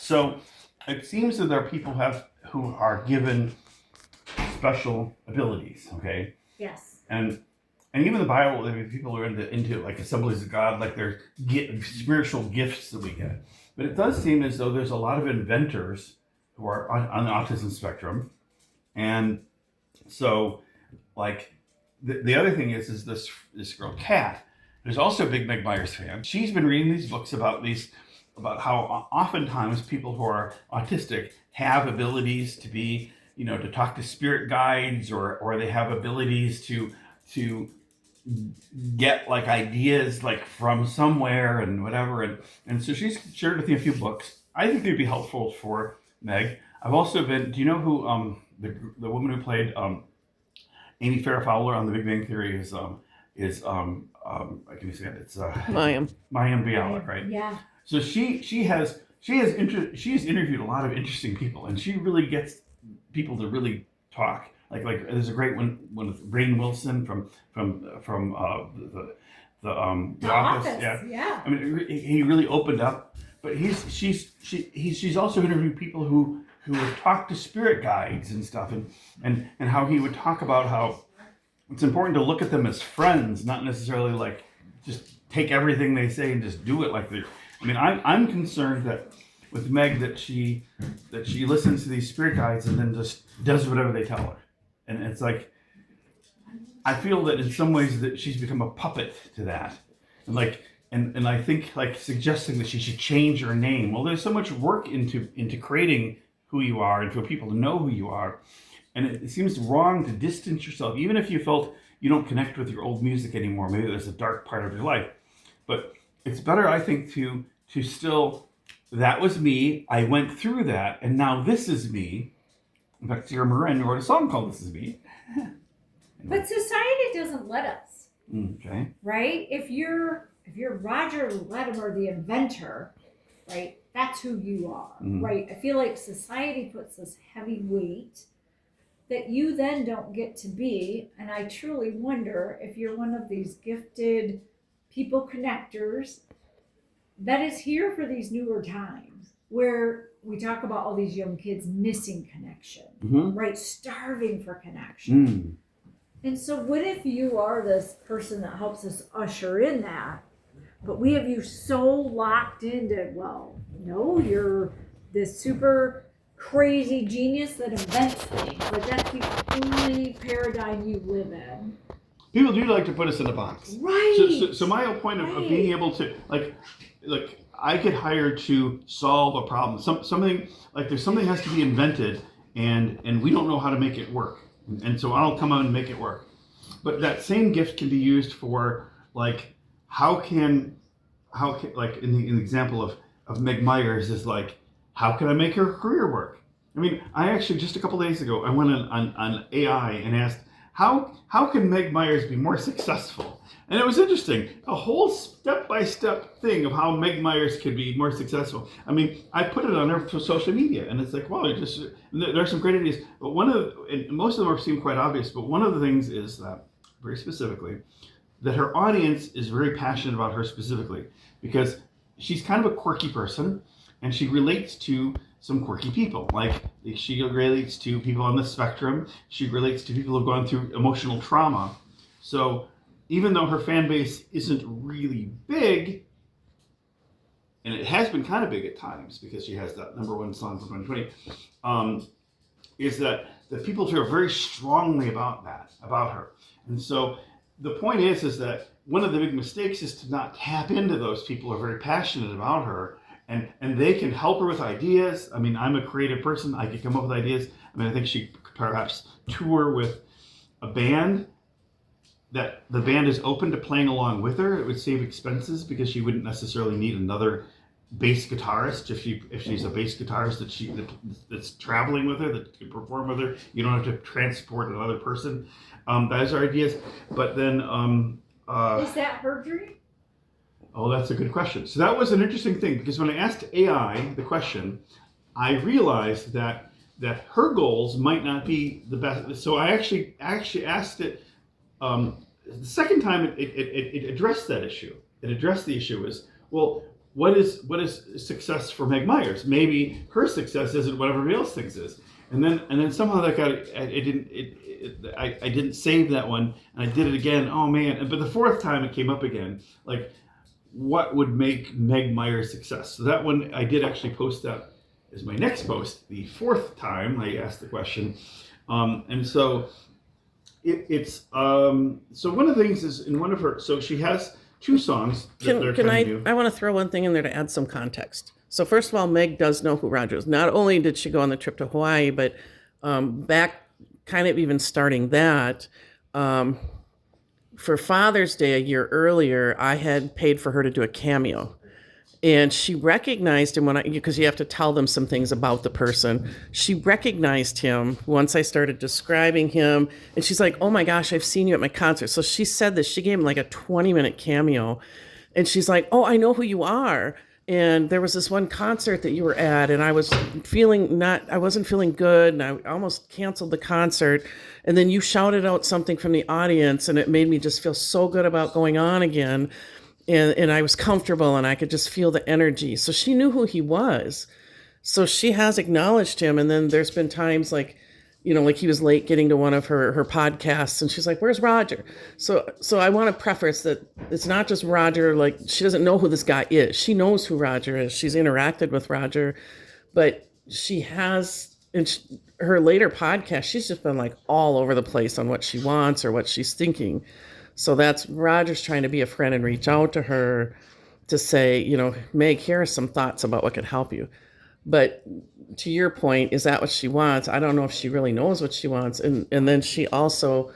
So it seems that there are people who are given special abilities, okay? Yes. And even the Bible, I mean, people are into like assemblies of God, like there's spiritual gifts that we get. But it does seem as though there's a lot of inventors who are on the autism spectrum. And so, like, the other thing is this girl, Kat, who's also a big Meg Myers fan. She's been reading these books about how oftentimes people who are autistic have abilities to be, to talk to spirit guides, or they have abilities to get like ideas like from somewhere and whatever. And so she's shared with me a few books. I think they'd be helpful for Meg. I've also been, do you know who the woman who played Amy Farrah Fowler on The Big Bang Theory is I can say it. It's Mayim Bialik, right? Yeah. So she's interviewed a lot of interesting people, and she really gets people to really talk. Like there's a great one with Rainn Wilson from the Office. Yeah. I mean, he really opened up. But she's also interviewed people who have talked to spirit guides and stuff, and how he would talk about how it's important to look at them as friends, not necessarily like just take everything they say and just do it like they're. I mean, I'm concerned that with Meg that she listens to these spirit guides and then just does whatever they tell her, and it's like I feel that in some ways that she's become a puppet to that, and I think like suggesting that she should change her name. Well, there's so much work into creating who you are and for people to know who you are. And it seems wrong to distance yourself, even if you felt you don't connect with your old music anymore. Maybe there's a dark part of your life. But it's better, I think, to still, that was me. I went through that, and now this is me. In fact, Sarah Moran wrote a song called This Is Me. But society doesn't let us. Okay. Right? If you're Roger Latimer, the inventor, right? That's who you are, right? I feel like society puts this heavy weight that you then don't get to be. And I truly wonder if you're one of these gifted people connectors that is here for these newer times where we talk about all these young kids missing connection, right? Starving for connection. And so what if you are this person that helps us usher in that, but we have you so locked into, well, no, you're this super crazy genius that invents things. Like that's the only paradigm you live in. People do like to put us in a box. Right. So my whole point of being able to like I get hired to solve a problem. Something like there's something has to be invented and we don't know how to make it work. And so I'll come out and make it work. But that same gift can be used for like how can like in the example of Meg Myers is like how can I make her career work? I mean, I actually just a couple days ago I went on AI and asked how can Meg Myers be more successful? And it was interesting, a whole step-by-step thing of how Meg Myers could be more successful. I mean, I put it on her social media, and it's like, wow, there are some great ideas. But and most of them seem quite obvious, but one of the things is that, very specifically, that her audience is very passionate about her specifically, because she's kind of a quirky person, and she relates to some quirky people. Like she relates to people on the spectrum. She relates to people who've gone through emotional trauma. So even though her fan base isn't really big, and it has been kind of big at times because she has that #1 song from 2020, is that people feel very strongly about her. And so the point is that one of the big mistakes is to not tap into those people who are very passionate about her, and they can help her with ideas. I mean, I'm a creative person. I could come up with ideas. I mean, I think she could perhaps tour with a band that the band is open to playing along with her. It would save expenses because she wouldn't necessarily need another bass guitarist if she's a bass guitarist that's traveling with her, that can perform with her. You don't have to transport another person. Those are ideas. But then is that her dream? Oh, that's a good question. So that was an interesting thing because when I asked AI the question, I realized that her goals might not be the best. So I actually asked it. The second time it addressed that issue. It addressed the issue is, well, what is success for Meg Myers? Maybe her success isn't what everybody else thinks is. And then somehow that got I didn't save that one, and I did it again. Oh man! But the fourth time it came up again. Like, what would make Meg Myers success? So that one I did actually post that as my next post. The fourth time I asked the question, and so it's so one of the things is in one of her. So she has 2 songs that they're Can kind I? of new. I want to throw one thing in there to add some context. So first of all, Meg does know who Roger is. Not only did she go on the trip to Hawaii, but back, kind of even starting that, for Father's Day a year earlier, I had paid for her to do a cameo. And she recognized him because you have to tell them some things about the person. She recognized him once I started describing him. And she's like, oh my gosh, I've seen you at my concert. So she said this, she gave him like a 20-minute cameo. And she's like, oh, I know who you are. And there was this one concert that you were at, and I wasn't feeling good, and I almost canceled the concert. And then you shouted out something from the audience, and it made me just feel so good about going on again. And I was comfortable, and I could just feel the energy. So she knew who he was. So she has acknowledged him. And then there's been times like he was late getting to one of her podcasts, and she's like, where's Roger? So I want to preface that it's not just Roger. Like, she doesn't know who this guy is. She knows who Roger is. She's interacted with Roger, but she has, her later podcast, she's just been like all over the place on what she wants or what she's thinking. So that's Roger's trying to be a friend and reach out to her to say, Meg, here are some thoughts about what could help you. But to your point, is that what she wants? I don't know if she really knows what she wants. And then she also,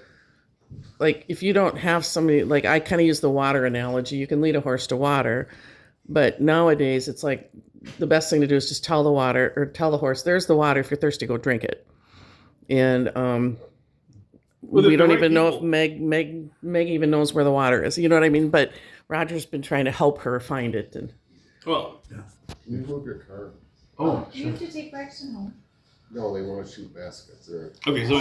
like, if you don't have somebody, like, I kind of use the water analogy. You can lead a horse to water. But nowadays, it's like the best thing to do is just tell the horse, there's the water. If you're thirsty, go drink it. And we don't even know if Meg even knows where the water is. You know what I mean? But Roger's been trying to help her find it. And Well, Can you move your car? oh, You have to take Braxton home. No, they want to shoot baskets. okay. So